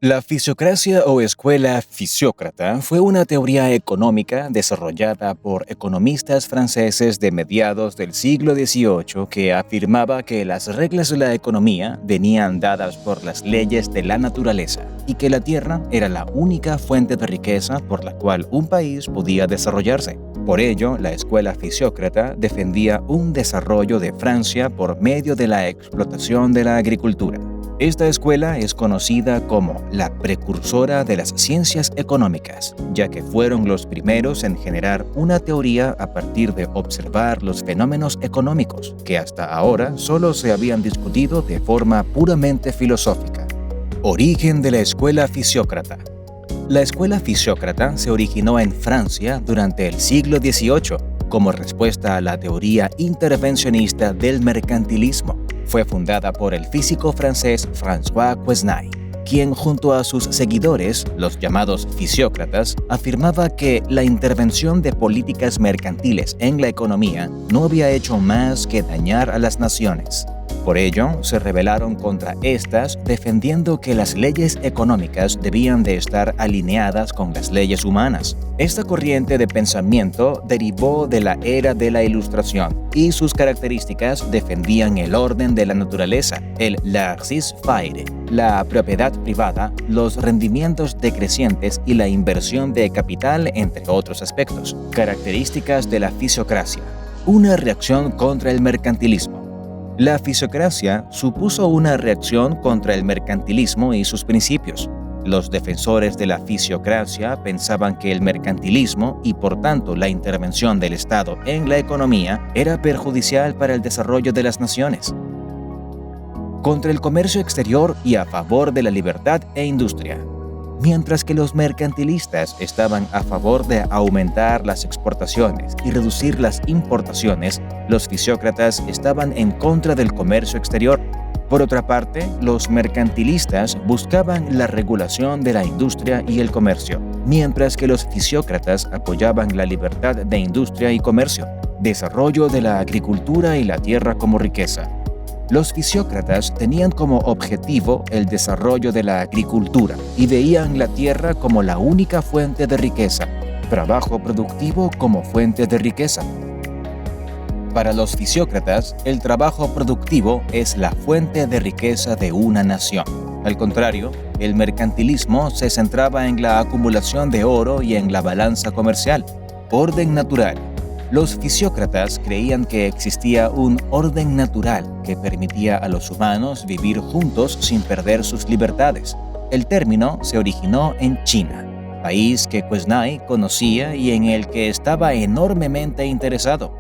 La fisiocracia o escuela fisiócrata fue una teoría económica desarrollada por economistas franceses de mediados del siglo XVIII que afirmaba que las reglas de la economía venían dadas por las leyes de la naturaleza y que la tierra era la única fuente de riqueza por la cual un país podía desarrollarse. Por ello, la escuela fisiócrata defendía un desarrollo de Francia por medio de la explotación de la agricultura. Esta escuela es conocida como la precursora de las ciencias económicas, ya que fueron los primeros en generar una teoría a partir de observar los fenómenos económicos, que hasta ahora solo se habían discutido de forma puramente filosófica. Origen de la escuela fisiócrata. La escuela fisiócrata se originó en Francia durante el siglo XVIII como respuesta a la teoría intervencionista del mercantilismo. Fue fundada por el físico francés François Quesnay, quien junto a sus seguidores, los llamados fisiócratas, afirmaba que la intervención de políticas mercantiles en la economía no había hecho más que dañar a las naciones. Por ello, se rebelaron contra estas, defendiendo que las leyes económicas debían de estar alineadas con las leyes humanas. Esta corriente de pensamiento derivó de la era de la Ilustración y sus características defendían el orden de la naturaleza, el laissez-faire, la propiedad privada, los rendimientos decrecientes y la inversión de capital, entre otros aspectos. Características de la fisiocracia. Una reacción contra el mercantilismo. La fisiocracia supuso una reacción contra el mercantilismo y sus principios. Los defensores de la fisiocracia pensaban que el mercantilismo y por tanto la intervención del Estado en la economía era perjudicial para el desarrollo de las naciones. Contra el comercio exterior y a favor de la libertad e industria. Mientras que los mercantilistas estaban a favor de aumentar las exportaciones y reducir las importaciones, los fisiócratas estaban en contra del comercio exterior. Por otra parte, los mercantilistas buscaban la regulación de la industria y el comercio, mientras que los fisiócratas apoyaban la libertad de industria y comercio, desarrollo de la agricultura y la tierra como riqueza. Los fisiócratas tenían como objetivo el desarrollo de la agricultura y veían la tierra como la única fuente de riqueza, trabajo productivo como fuente de riqueza. Para los fisiócratas, el trabajo productivo es la fuente de riqueza de una nación. Al contrario, el mercantilismo se centraba en la acumulación de oro y en la balanza comercial. Orden natural. Los fisiócratas creían que existía un orden natural que permitía a los humanos vivir juntos sin perder sus libertades. El término se originó en China, país que Quesnay conocía y en el que estaba enormemente interesado.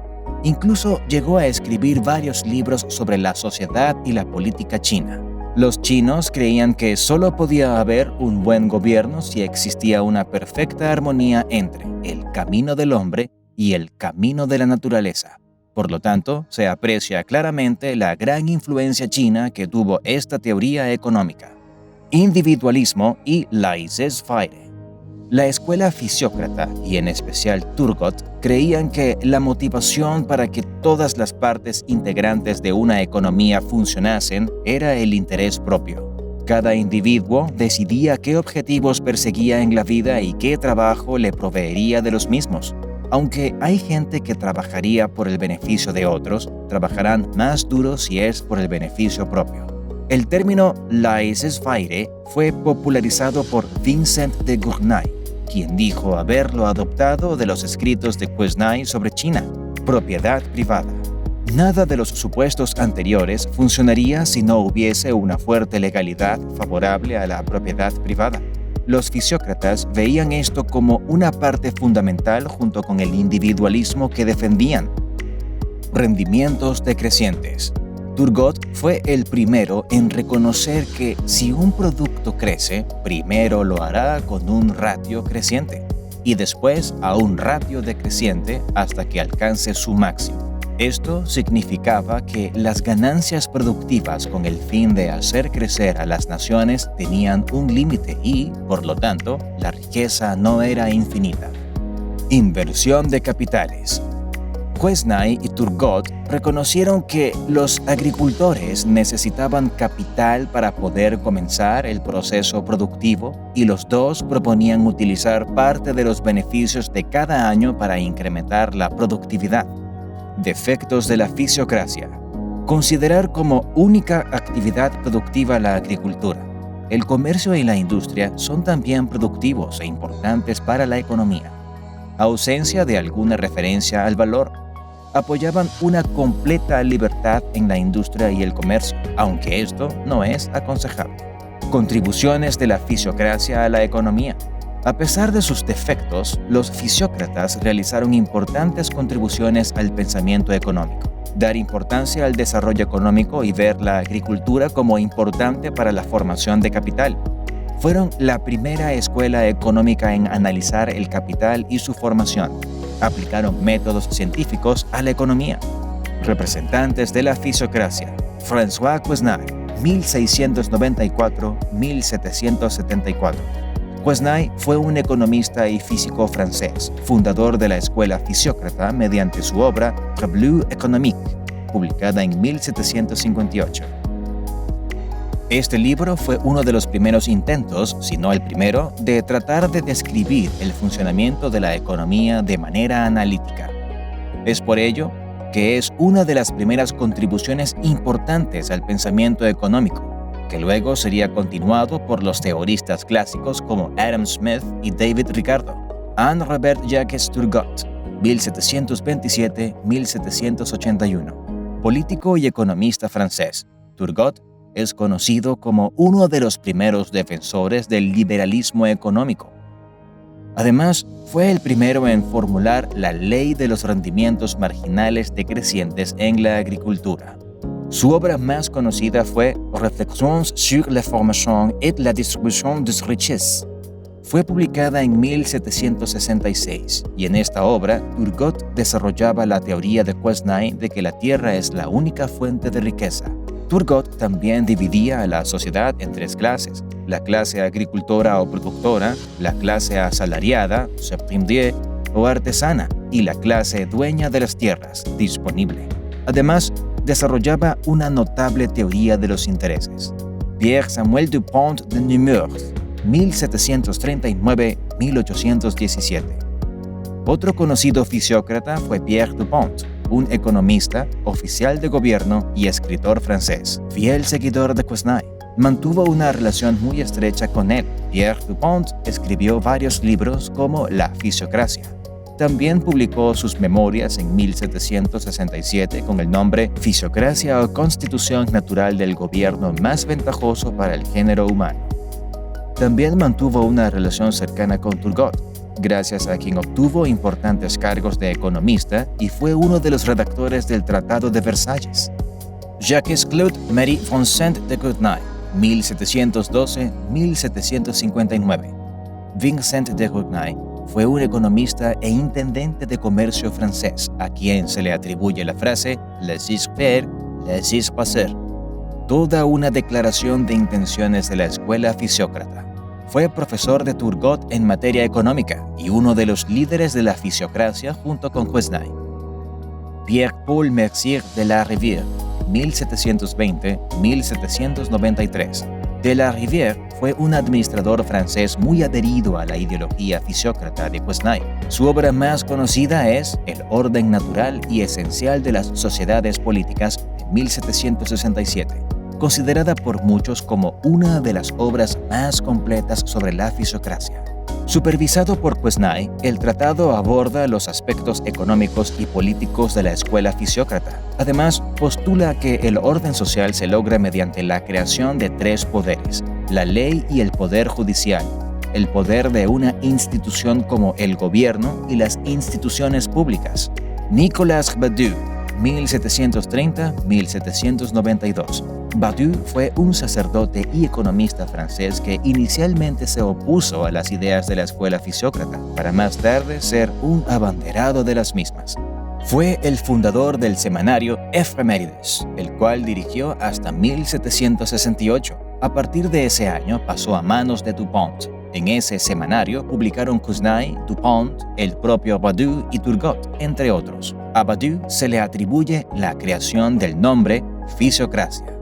Incluso llegó a escribir varios libros sobre la sociedad y la política china. Los chinos creían que solo podía haber un buen gobierno si existía una perfecta armonía entre el camino del hombre y el camino de la naturaleza. Por lo tanto, se aprecia claramente la gran influencia china que tuvo esta teoría económica. Individualismo y laissez-faire. La escuela fisiócrata, y en especial Turgot, creían que la motivación para que todas las partes integrantes de una economía funcionasen era el interés propio. Cada individuo decidía qué objetivos perseguía en la vida y qué trabajo le proveería de los mismos. Aunque hay gente que trabajaría por el beneficio de otros, trabajarán más duro si es por el beneficio propio. El término laissez-faire fue popularizado por Vincent de Gournay, quien dijo haberlo adoptado de los escritos de Quesnay sobre China, propiedad privada. Nada de los supuestos anteriores funcionaría si no hubiese una fuerte legalidad favorable a la propiedad privada. Los fisiócratas veían esto como una parte fundamental junto con el individualismo que defendían. Rendimientos decrecientes. Turgot fue el primero en reconocer que si un producto crece, primero lo hará con un ratio creciente y después a un ratio decreciente hasta que alcance su máximo. Esto significaba que las ganancias productivas con el fin de hacer crecer a las naciones tenían un límite y, por lo tanto, la riqueza no era infinita. Inversión de capitales. Quesnay y Turgot reconocieron que los agricultores necesitaban capital para poder comenzar el proceso productivo y los dos proponían utilizar parte de los beneficios de cada año para incrementar la productividad. Defectos de la fisiocracia. Considerar como única actividad productiva la agricultura. El comercio y la industria son también productivos e importantes para la economía. Ausencia de alguna referencia al valor. Apoyaban una completa libertad en la industria y el comercio, aunque esto no es aconsejable. Contribuciones de la fisiocracia a la economía. A pesar de sus defectos, los fisiócratas realizaron importantes contribuciones al pensamiento económico. Dar importancia al desarrollo económico y ver la agricultura como importante para la formación de capital. Fueron la primera escuela económica en analizar el capital y su formación. Aplicaron métodos científicos a la economía. Representantes de la fisiocracia. François Quesnay, 1694-1774. Quesnay fue un economista y físico francés, fundador de la escuela fisiócrata mediante su obra Revue économique, publicada en 1758. Este libro fue uno de los primeros intentos, si no el primero, de tratar de describir el funcionamiento de la economía de manera analítica. Es por ello que es una de las primeras contribuciones importantes al pensamiento económico, que luego sería continuado por los teoristas clásicos como Adam Smith y David Ricardo. Henri Jacques Turgot, 1727-1781. Político y economista francés, Turgot es conocido como uno de los primeros defensores del liberalismo económico. Además, fue el primero en formular la ley de los rendimientos marginales decrecientes en la agricultura. Su obra más conocida fue Réflexions sur la formation et la distribution des richesses. Fue publicada en 1766 y en esta obra Turgot desarrollaba la teoría de Quesnay de que la tierra es la única fuente de riqueza. Turgot también dividía a la sociedad en tres clases: la clase agricultora o productora, la clase asalariada, subprimier, o artesana, y la clase dueña de las tierras, disponible. Además, desarrollaba una notable teoría de los intereses. Pierre Samuel Dupont de Nemours, 1739-1817. Otro conocido fisiócrata fue Pierre Dupont, un economista, oficial de gobierno y escritor francés, fiel seguidor de Quesnay. Mantuvo una relación muy estrecha con él. Pierre Dupont escribió varios libros como La fisiocracia. También publicó sus memorias en 1767 con el nombre Fisiocracia o Constitución Natural del Gobierno más ventajoso para el género humano. También mantuvo una relación cercana con Turgot, gracias a quien obtuvo importantes cargos de economista y fue uno de los redactores del Tratado de Versalles. Jacques-Claude Marie Vincent de Gournay, 1712-1759. Vincent de Gournay fue un economista e intendente de comercio francés, a quien se le atribuye la frase «laissez-faire, laissez-passer», toda una declaración de intenciones de la escuela fisiócrata. Fue profesor de Turgot en materia económica y uno de los líderes de la fisiocracia junto con Quesnay. Pierre-Paul Mercier de la Rivière, 1720-1793. De la Rivière fue un administrador francés muy adherido a la ideología fisiócrata de Quesnay. Su obra más conocida es El orden natural y esencial de las sociedades políticas, de 1767. Considerada por muchos como una de las obras más completas sobre la fisiocracia. Supervisado por Quesnay, el tratado aborda los aspectos económicos y políticos de la escuela fisiócrata. Además, postula que el orden social se logra mediante la creación de tres poderes: la ley y el poder judicial, el poder de una institución como el gobierno y las instituciones públicas. Nicolas Badu, 1730-1792. Badu fue un sacerdote y economista francés que inicialmente se opuso a las ideas de la escuela fisiócrata, para más tarde ser un abanderado de las mismas. Fue el fundador del semanario Éphémérides, el cual dirigió hasta 1768. A partir de ese año pasó a manos de Dupont. En ese semanario publicaron Quesnay, Dupont, el propio Badiou y Turgot, entre otros. A Badiou se le atribuye la creación del nombre fisiocracia.